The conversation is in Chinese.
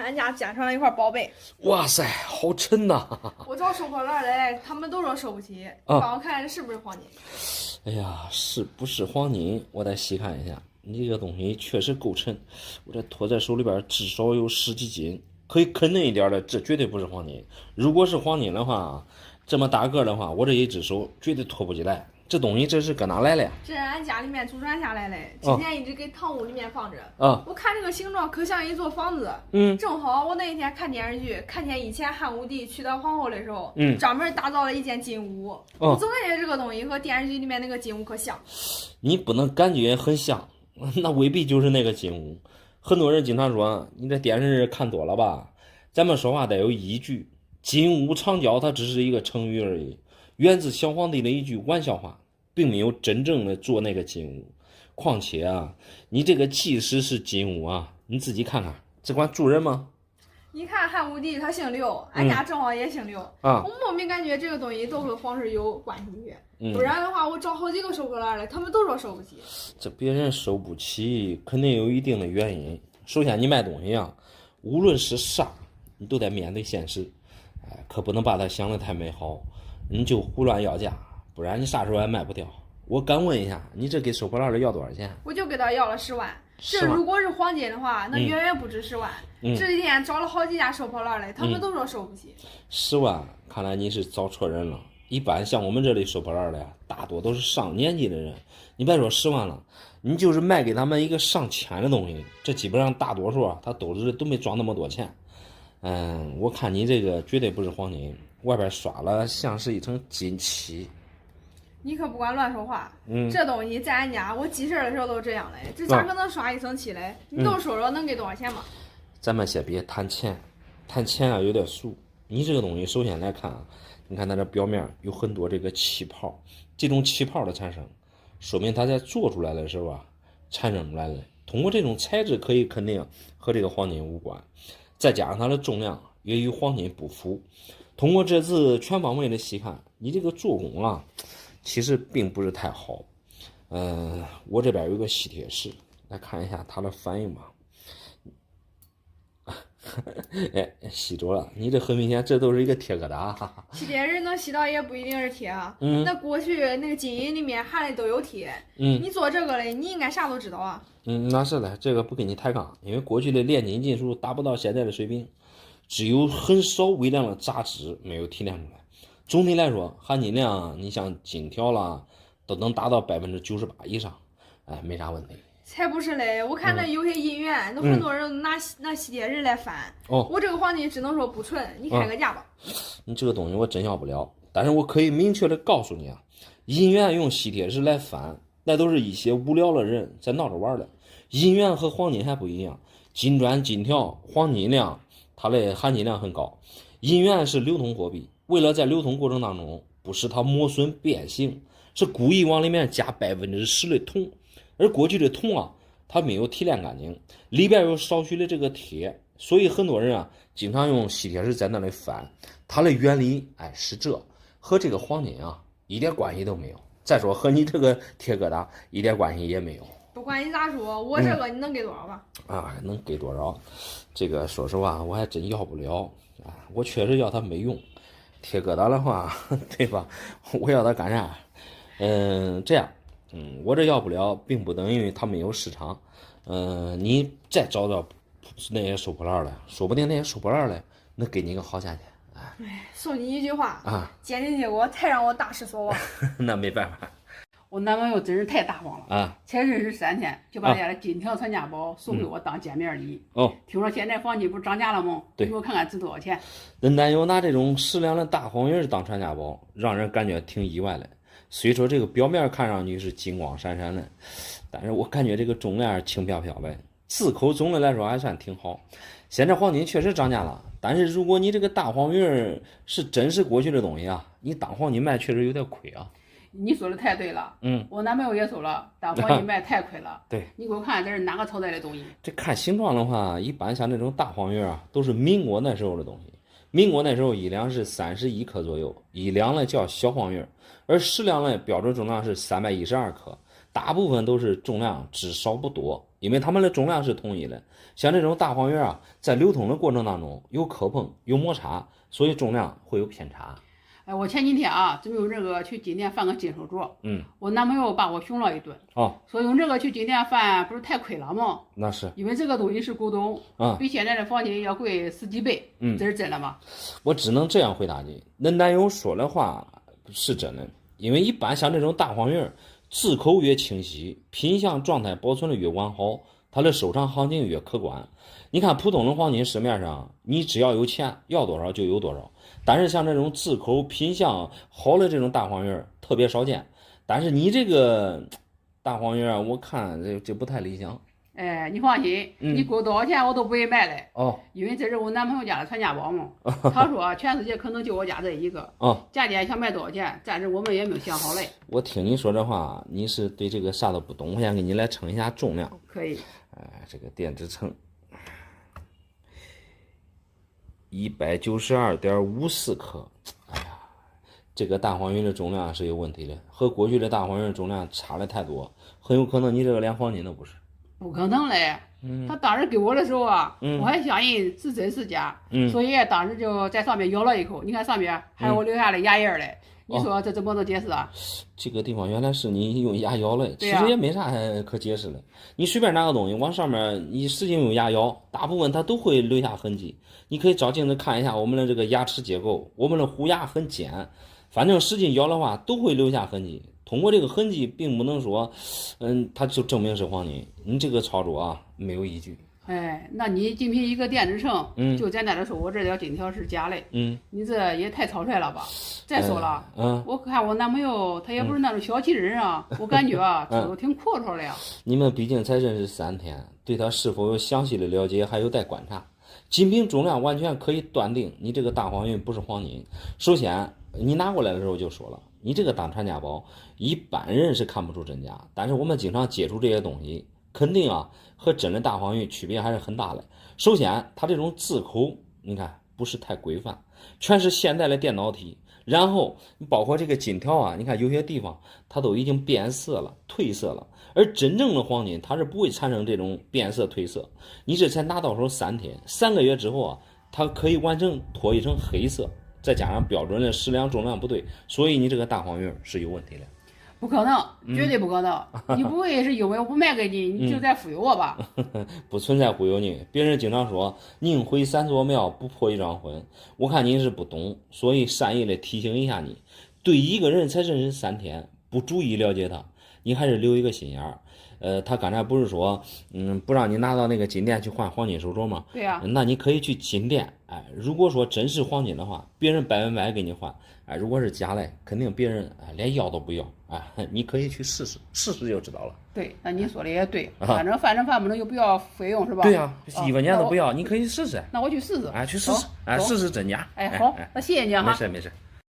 俺家捡上了一块宝贝。哇塞，好沉呐！我找收破烂来，他们都说收不起。帮我看是不是黄金？哎呀，是不是黄金？我再细看一下，你这个东西确实够沉。我这托在手里边至少有10几斤，可以肯定一点的，这绝对不是黄金。如果是黄金的话，这么大个的话，我这一只手绝对托不起来。这东西这是搁哪来的呀？这是俺家里面祖传下来的，之前一直给堂屋里面放着。我看这个形状可像一座房子。正好我那一天看电视剧，看见以前汉武帝娶到皇后的时候，专门打造了一间金屋。我总感觉这个东西和电视剧里面那个金屋可像。你不能感觉很像，那未必就是那个金屋。很多人经常说你这电视看多了吧，咱们说话得有依据。金屋藏娇它只是一个成语而已，源自小皇帝的一句玩笑话，并没有真正的做那个金屋。况且啊，你这个即使是金屋啊，你自己看看，这管住人吗？你看汉武帝他姓刘，俺家正好也姓刘。我莫名感觉这个东西都和皇室有关系。不然的话，我找好几个收破烂的，他们都说收不起。这别人收不起，肯定有一定的原因。首先，你卖东西啊，无论是啥，你都得面对现实。可不能把它想得太美好，你就胡乱要价，不然你啥时候也卖不掉。我敢问一下，你这给收破烂的要多少钱？我就给他要了10万。这如果是黄金的话，那远远不止10万。这几天找了好几家收破烂的，他们都说收不起。10万，看来你是找错人了。一般像我们这里收破烂的呀，大多都是上年纪的人。你别说10万了，你就是卖给他们一个上千的东西，这基本上大多数啊，他兜子里都没装那么多钱。我看你这个绝对不是黄金，外边刷了像是一层金漆。你可不管乱说话。这东西在俺家，我记事的时候都这样嘞，这咋可能刷一层漆嘞？你都说说能给多少钱吗？咱们先别谈钱，谈钱啊有点俗。你这个东西首先来看啊，你看它这表面有很多这个气泡，这种气泡的产生，说明它在做出来的时候啊产生出来的。通过这种材质可以肯定和这个黄金无关。再加上它的重量也与黄金不符，通过这次全方位的细看，你这个做工啊，其实并不是太好。我这边有一个吸铁石，来看一下它的反应吧。吸着了，你这很明显，这都是一个铁疙瘩。吸铁石能吸到也不一定是铁啊。那过去那个金银里面含的都有铁。你做这个嘞，你应该啥都知道啊。那是的，这个不跟你抬杠，因为过去的炼金技术达不到现在的水平，只有很少微量的杂质没有提炼出来。总体来说，含金量你像金条啦，都能达到98%以上，没啥问题。才不是嘞！我看那有些银元，都很多人拿吸铁石来翻。我这个黄金只能说不纯，你开个价吧。你这个东西我真要不了，但是我可以明确的告诉你啊，银元用吸铁石来翻，那都是一些无聊的人在闹着玩的。银元和黄金还不一样，金砖、金条、黄金量，它的含金量很高。银元是流通货币，为了在流通过程当中不使它磨损变形，是故意往里面加10%的铜。而过去的铜啊，它没有提炼干净，里边有少许的这个铁，所以很多人啊经常用吸铁石在那里翻。它的原理是这，和这个黄金啊一点关系都没有。再说和你这个铁疙瘩一点关系也没有。不管你咋说，我这个你能给多少吧？能给多少？这个说实话我还真要不了我确实要它没用。铁疙瘩的话，对吧？我要它干啥？这样。我这要不了，并不等于它没有市场。你再找找那些收破烂的，说不定那些收破烂的能给你个好价钱。送你一句话检定结果太让我大失所望。那没办法。我男朋友真是太大方了才认识3天就把家的金条传家宝送给我当见面礼。听说现在黄金不是涨价了吗？你给我看看值多少钱？那男友拿这种10两的大黄鱼当传家宝，让人感觉挺意外的。虽说这个表面看上去是金光闪闪的，但是我感觉这个重量轻飘飘的，字口总的来说还算挺好。现在黄金确实涨价了，但是如果你这个大黄鱼是真是过去的东西啊，你当黄金卖确实有点亏啊。你说的太对了，我男朋友也说了，当黄金卖太亏了。对，你给我看这是哪个朝代的东西？这看形状的话，一般像这种大黄鱼啊，都是民国那时候的东西。民国那时候1两是31克左右，1两呢叫小黄鱼，而10两呢标准重量是312克。大部分都是重量只少不多，因为它们的重量是统一的。像这种大黄鱼啊，在流通的过程当中有磕碰有摩擦，所以重量会有偏差。我前几天啊，准备用这个去金店翻个金手镯。我男朋友把我凶了一顿。说用这个去金店翻不是太亏了吗？那是，因为这个东西是古董，比现在的黄金要贵10几倍。这是真的吗？我只能这样回答你，那男友说的话是真的，因为一般像这种大黄鱼，字口越清晰，品相状态保存的越完好，它的收藏行情越可观。你看普通的黄金市面上，你只要有钱，要多少就有多少。但是像这种字口品相好的这种大黄鱼特别少见。但是你这个大黄鱼我看这不太理想。你放心，你给我多少钱我都不会卖的。因为这是我男朋友家的传家宝嘛。他说全世界可能就我家这一个。价钱想卖多少钱，暂时我们也没有想好嘞。我听你说这话，你是对这个啥都不懂。我先给你来称一下重量。可以。这个电子秤。192.54克，哎呀，这个大黄鱼的重量是有问题的，和过去的大黄鱼的重量差的太多，很有可能你这个连黄金都不是。不可能嘞，他当时给我的时候啊，我还相信是真是假，所以当时就在上面咬了一口，你看上面还有我留下的牙印嘞。你说这怎么能解释啊？这个地方原来是你用牙咬的，其实也没啥可解释的。你随便拿个东西往上面，你使劲用牙咬，大部分它都会留下痕迹。你可以照镜子看一下我们的这个牙齿结构，我们的虎牙很尖，反正使劲咬的话都会留下痕迹。通过这个痕迹，并不能说，它就证明是黄金。你这个操作啊，没有依据。那你仅凭一个电子秤，就简单的说我这条金条是假的，你这也太草率了吧？再说了，我看我男朋友他也不是那种小气人啊，我感觉啊，他都挺阔绰的呀。你们毕竟才认识3天，对他是否有详细的了解还有待观察。仅凭重量完全可以断定你这个大黄鱼不是黄金。首先，你拿过来的时候就说了，你这个当传家宝，一般人是看不出真假，但是我们经常接触这些东西，肯定啊和真的大黄鱼区别还是很大的。首先，它这种字口，你看不是太规范，全是现代的电脑体。然后包括这个金条啊，你看有些地方它都已经变色了、褪色了，而真正的黄金它是不会产生这种变色褪色。你这才拿到手3天，3个月之后啊，它可以完成脱一成黑色，再加上标准的适量重量不对，所以你这个大黄鱼是有问题的。不可能，绝对不可能！你不会是因为我不卖给你，你就在忽悠我吧？不存在忽悠你，别人经常说宁毁3座庙，不破1桩婚。我看你是不懂，所以善意的提醒一下你，对一个人才认识3天，不逐一了解他，你还是留一个心眼儿。他刚才不是说，不让你拿到那个金店去换黄金手镯吗？对呀。那你可以去金店，如果说真是黄金的话，别人100%给你换，如果是假的，肯定别人连要都不要，你可以去试试，试试就知道了。对，那你说的也对，反正不能又不要费用是吧？对呀，1分钱都不要，你可以试试。那我去试试。去试试，试试真假。好，那谢谢你啊。没事没事。